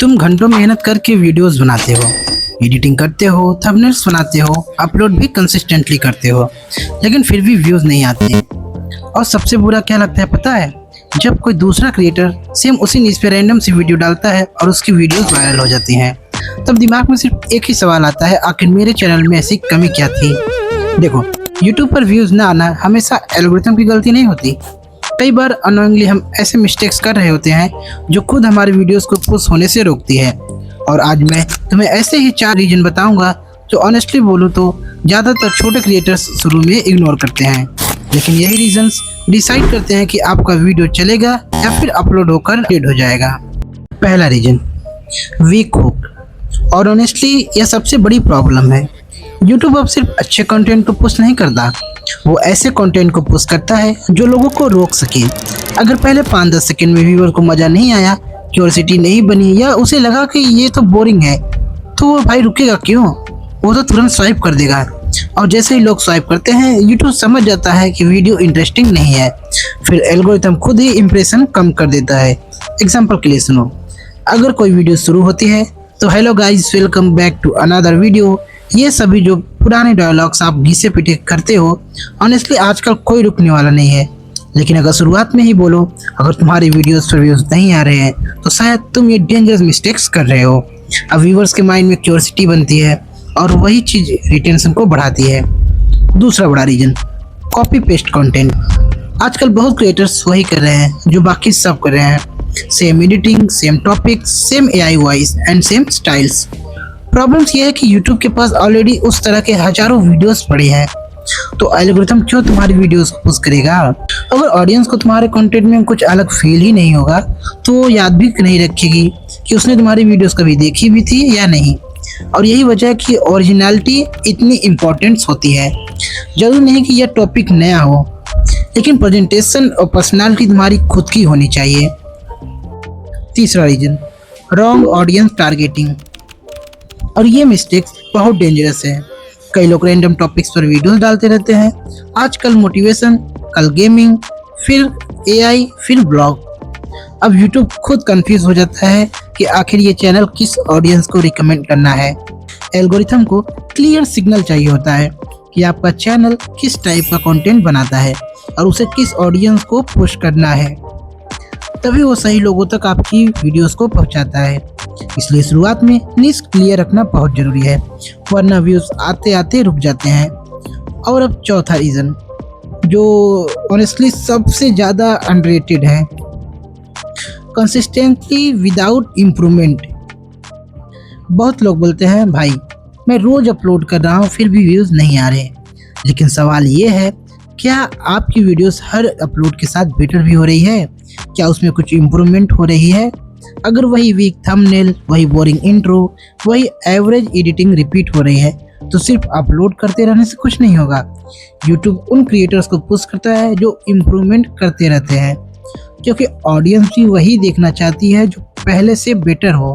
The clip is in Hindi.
तुम घंटों मेहनत करके वीडियोस बनाते हो, एडिटिंग करते हो, थंबनेल्स बनाते हो, अपलोड भी कंसिस्टेंटली करते हो, लेकिन फिर भी व्यूज़ नहीं आते। और सबसे बुरा क्या लगता है पता है? जब कोई दूसरा क्रिएटर सेम उसी न्यूज़ पे रैंडम सी वीडियो डालता है और उसकी वीडियोस वायरल हो जाती हैं, तब दिमाग में सिर्फ एक ही सवाल आता है, आखिर मेरे चैनल में ऐसी कमी क्या थी? देखो, यूट्यूब पर व्यूज़ ना आना हमेशा एल्गोरिथम की गलती नहीं होती। कई बार अनोइंगली हम ऐसे मिस्टेक्स कर रहे होते हैं जो खुद हमारे वीडियोस को पुश होने से रोकती है। और आज मैं तुम्हें ऐसे ही 4 रीजन बताऊंगा जो ऑनेस्टली बोलूँ तो ज़्यादातर छोटे क्रिएटर्स शुरू में इग्नोर करते हैं, लेकिन यही रीजंस डिसाइड करते हैं कि आपका वीडियो चलेगा या फिर अपलोड होकर डिलीट हो जाएगा। पहला रीजन, वीक हुक। और ऑनेस्टली यह सबसे बड़ी प्रॉब्लम है। यूट्यूब अब सिर्फ अच्छे कंटेंट को पुश नहीं करता, वो ऐसे कंटेंट को पुश करता है जो लोगों को रोक सके। अगर पहले 5-10 सेकंड में व्यूअर को मज़ा नहीं आया, क्यूरियोसिटी नहीं बनी या उसे लगा कि ये तो बोरिंग है, तो वो भाई रुकेगा क्यों? वो तो तुरंत स्वाइप कर देगा। और जैसे ही लोग स्वाइप करते हैं, यूट्यूब समझ जाता है कि वीडियो इंटरेस्टिंग नहीं है, फिर एल्गोरिथम खुद ही इंप्रेशन कम कर देता है। एग्जाम्पल के लिए सुनो, अगर कोई वीडियो शुरू होती है तो hello guys, welcome back to another video. ये सभी जो पुराने डायलॉग्स आप घिसे पीटे करते हो, ऑनेस्टली आजकल कोई रुकने वाला नहीं है। लेकिन अगर शुरुआत में ही बोलो अगर तुम्हारी वीडियोस पर व्यूज नहीं आ रहे हैं तो शायद तुम ये डेंजरस मिस्टेक्स कर रहे हो। अब व्यूअर्स के माइंड में क्यूरियोसिटी बनती है और वही चीज़ रिटेंशन को बढ़ाती है। दूसरा बड़ा रीजन, कॉपी पेस्ट कंटेंट। आजकल बहुत क्रिएटर्स वही कर रहे हैं जो बाकी सब कर रहे हैं। Same editing, same topic, same AI voice and same styles. Problems ये है कि यूट्यूब के पास ऑलरेडी उस तरह के हजारों वीडियोस पड़े हैं, तो एल्गोरिथम क्यों तुम्हारी वीडियोस को पुश करेगा? अगर ऑडियंस को तुम्हारे कंटेंट में कुछ अलग फील ही नहीं होगा तो वो याद भी नहीं रखेगी कि उसने तुम्हारी वीडियोस कभी देखी भी थी या नहीं। और यही वजह है कि ओरिजिनलिटी इतनी इम्पोर्टेंट होती है। जरूरी नहीं कि यह टॉपिक नया हो, लेकिन प्रेजेंटेशन और पर्सनालिटी तुम्हारी खुद की होनी चाहिए। तीसरा रीजन, रॉन्ग ऑडियंस टारगेटिंग। और ये मिस्टेक्स बहुत डेंजरस है। कई लोग रैंडम टॉपिक्स पर वीडियोस डालते रहते हैं, आजकल मोटिवेशन, कल गेमिंग, फिर एआई, फिर ब्लॉग। अब यूट्यूब खुद कंफ्यूज हो जाता है कि आखिर ये चैनल किस ऑडियंस को रिकमेंड करना है। एल्गोरिथम को क्लियर सिग्नल चाहिए होता है कि आपका चैनल किस टाइप का कंटेंट बनाता है और उसे किस ऑडियंस को पुश करना है, तभी वो सही लोगों तक आपकी वीडियोस को पहुंचाता है। इसलिए शुरुआत में निश क्लियर रखना बहुत जरूरी है, वरना व्यूज आते आते रुक जाते हैं। और अब चौथा रीज़न जो ऑनेस्टली सबसे ज़्यादा अनरेटेड है, कंसिस्टेंटली विदाउट इम्प्रूवमेंट। बहुत लोग बोलते हैं भाई मैं रोज़ अपलोड कर रहा हूँ फिर भी व्यूज़ नहीं आ रहे, लेकिन सवाल ये है क्या आपकी वीडियोस हर अपलोड के साथ बेटर भी हो रही है? क्या उसमें कुछ इम्प्रूवमेंट हो रही है? अगर वही वीक थंबनेल, वही बोरिंग इंट्रो, वही एवरेज एडिटिंग रिपीट हो रही है तो सिर्फ अपलोड करते रहने से कुछ नहीं होगा। यूट्यूब उन क्रिएटर्स को पुश करता है जो इम्प्रूवमेंट करते रहते हैं, क्योंकि ऑडियंस भी वही देखना चाहती है जो पहले से बेटर हो।